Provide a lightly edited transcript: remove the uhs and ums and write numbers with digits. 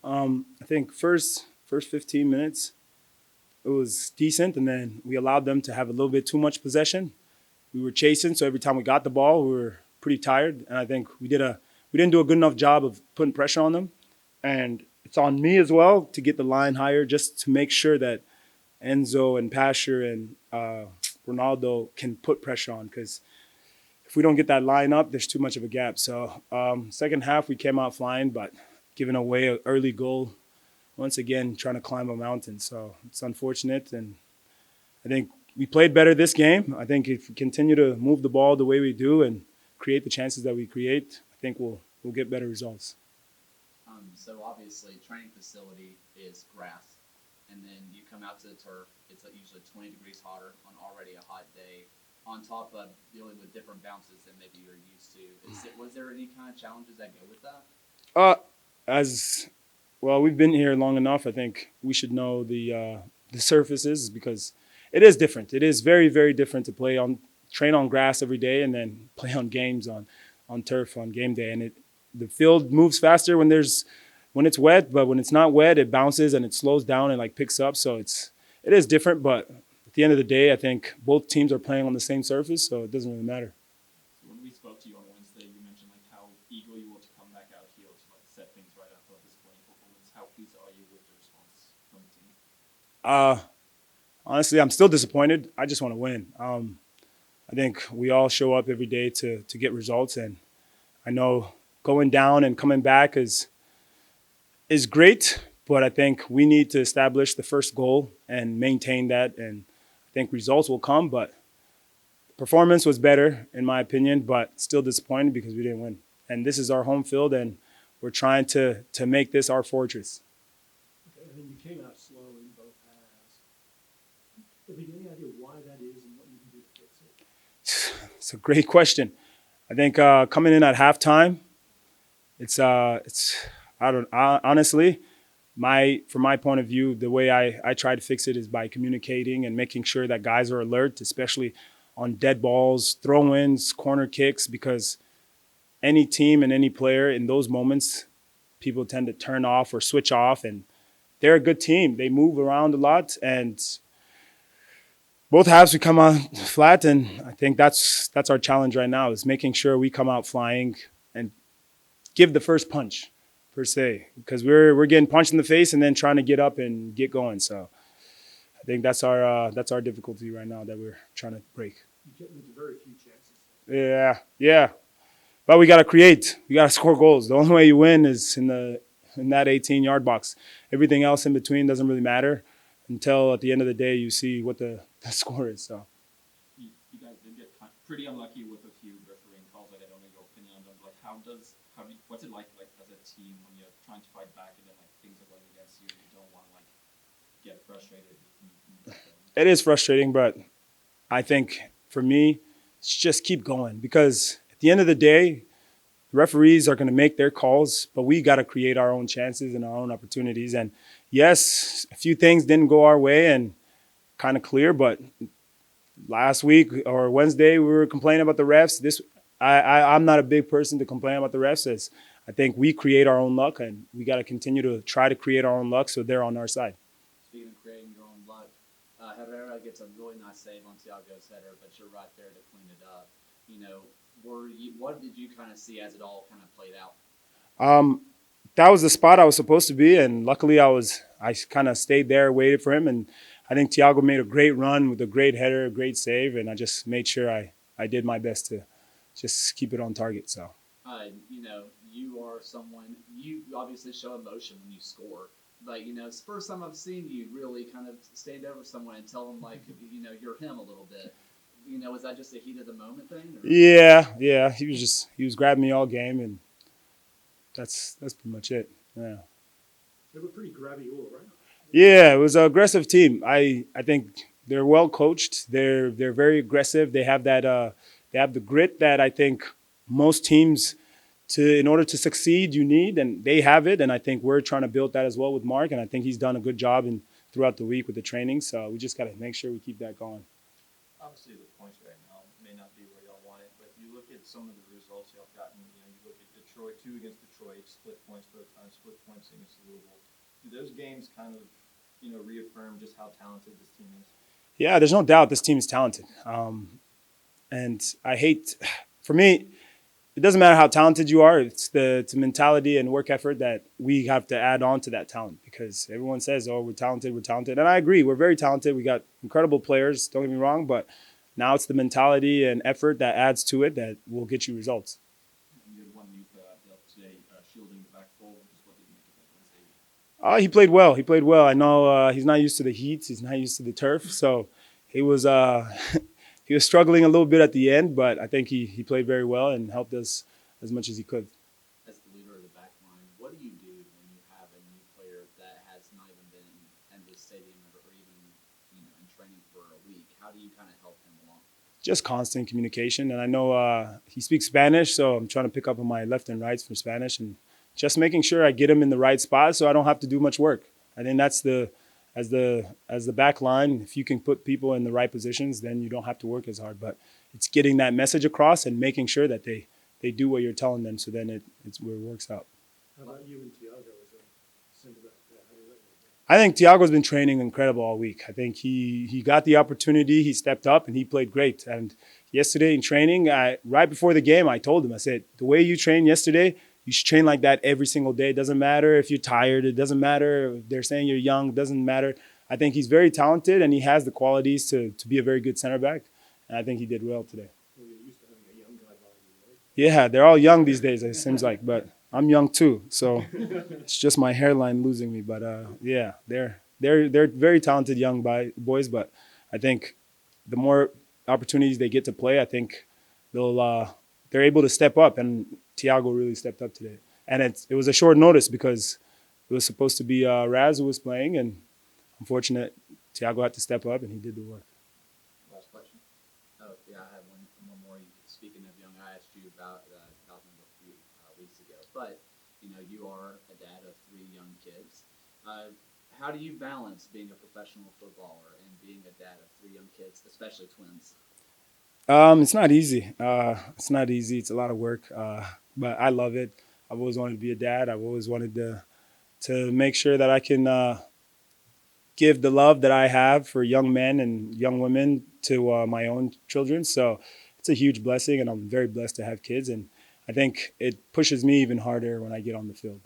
I think first 15 minutes it was decent, and then we allowed them to have a little bit too much possession. We were chasing, so every time we got the ball, we were pretty tired, and I think we didn't do a good enough job of putting pressure on them. And it's on me as well to get the line higher, just to make sure that Enzo and Pasher and Ronaldo can put pressure on, because if we don't get that line up, there's too much of a gap. So second half we came out flying, but giving away an early goal once again, trying to climb a mountain. So it's unfortunate, and I think we played better this game. I think if we continue to move the ball the way we do and create the chances that we create, I think we'll get better results. So obviously, training facility is grass, and then you come out to the turf. It's usually 20 degrees hotter on already a hot day. On top of dealing with different bounces than maybe you're used to, was there any kind of challenges that go with that? Uh, as well, we've been here long enough. I think we should know the surfaces, because it is different. It is very very different to train on grass every day and then play on games on turf on game day. And the field moves faster when it's wet, but when it's not wet, it bounces and it slows down and like picks up. So it is different, but at the end of the day, I think both teams are playing on the same surface, so it doesn't really matter. So when we spoke to you on Wednesday, you mentioned like how eager you were to come back out here to like set things right after a disappointing performance. How pleased are you with the response from the team? Uh, Honestly, I'm still disappointed. I just want to win. I think we all show up every day to get results, and I know going down and coming back is great, but I think we need to establish the first goal and maintain that, and I think results will come. But performance was better in my opinion, but still disappointed because we didn't win. And this is our home field, and we're trying to make this our fortress. Okay, and then you came out slow in both halves. Have you any idea why that is and what you can do to fix it? It's a great question. I think coming in at halftime, it's honestly from my point of view, the way I try to fix it is by communicating and making sure that guys are alert, especially on dead balls, throw-ins, corner kicks, because any team and any player in those moments, people tend to turn off or switch off, and they're a good team. They move around a lot, and both halves we come out flat, and I think that's our challenge right now, is making sure we come out flying and give the first punch per se, because we're getting punched in the face and then trying to get up and get going. So I think that's our difficulty right now that we're trying to break. You get into very few chances. Yeah. But we gotta create. We gotta score goals. The only way you win is in that 18-yard box. Everything else in between doesn't really matter until at the end of the day you see what the score is. So You guys did get pretty unlucky with a few refereeing calls. I don't know your opinion on them. Like what's it like as a team when you're trying to fight back and then like things are going against you and you don't want to like get frustrated? it is frustrating, but I think for me, it's just keep going, because at the end of the day, referees are going to make their calls, but we got to create our own chances and our own opportunities. And yes, a few things didn't go our way and kind of clear, but last week or Wednesday we were complaining about the refs. I'm not a big person to complain about the refs, as I think we create our own luck, and we got to continue to try to create our own luck so they're on our side. Speaking of creating your own luck, Herrera gets a really nice save on Thiago's header, but you're right there to clean it up. What did you kind of see as it all kind of played out? That was the spot I was supposed to be, and luckily I kind of stayed there, waited for him, and I think Thiago made a great run with a great header, a great save, and I just made sure I did my best to just keep it on target. So You are someone, you obviously show emotion when you score, but it's the first time I've seen you really kind of stand over someone and tell them like you're him a little bit. Was that just a heat of the moment thing? Or? Yeah, he was grabbing me all game, and that's pretty much it. Yeah. They were pretty grabby all around. Yeah, it was an aggressive team. I think they're well coached. They're very aggressive. They have the grit that I think most teams, in order to succeed, you need, and they have it. And I think we're trying to build that as well with Mark, and I think he's done a good job throughout the week with the training. So we just got to make sure we keep that going. Obviously, the points right now may not be where y'all want it, but you look at some of the results y'all gotten. You look at Detroit, 2 against Detroit. Detroit, split points for a time, split points against Louisville. Do those games kind of, reaffirm just how talented this team is? Yeah, there's no doubt this team is talented. And I hate, for me, it doesn't matter how talented you are. It's the mentality and work effort that we have to add on to that talent, because everyone says, "Oh, we're talented, we're talented," and I agree. We're very talented. We got incredible players. Don't get me wrong, but now it's the mentality and effort that adds to it that will get you results. And you had one youth dealt today, shielding the back four. Just what did you make of that Wednesday? He played well. He played well. I know he's not used to the heat. He's not used to the turf, so he was he was struggling a little bit at the end, but I think he played very well and helped us as much as he could. As the leader of the back line, what do you do when you have a new player that has not even been in the stadium or even in training for a week? How do you kind of help him along? Just constant communication. And I know he speaks Spanish, so I'm trying to pick up on my left and rights from Spanish, and just making sure I get him in the right spot so I don't have to do much work. I think that's as the back line. If you can put people in the right positions, then you don't have to work as hard. But it's getting that message across and making sure that they do what you're telling them, so then it's where it works out. How about you and Tiago as a center back? How do you let you? I think Tiago's been training incredible all week. I think he got the opportunity, he stepped up, and he played great. And yesterday in training, right before the game, I told him, I said, the way you trained yesterday, you should train like that every single day. It doesn't matter if you're tired. It doesn't matter if they're saying you're young. It doesn't matter. I think he's very talented, and he has the qualities to be a very good center back. And I think he did well today. Well, you're used to having a young guy behind you, right? Yeah, they're all young these days, it seems like. But I'm young too, so it's just my hairline losing me. But yeah, they're very talented young boys. But I think the more opportunities they get to play, I think they're able to step up. And Tiago really stepped up today. And it was a short notice because it was supposed to be Raz who was playing, and unfortunate Tiago had to step up, and he did the work. Last question. Oh, yeah, I have one more. Speaking of young, I asked you about them a few weeks ago, but you are a dad of three young kids. How do you balance being a professional footballer and being a dad of three young kids, especially twins? It's not easy. It's not easy. It's a lot of work, but I love it. I've always wanted to be a dad. I've always wanted to make sure that I can give the love that I have for young men and young women to my own children. So it's a huge blessing, and I'm very blessed to have kids. And I think it pushes me even harder when I get on the field.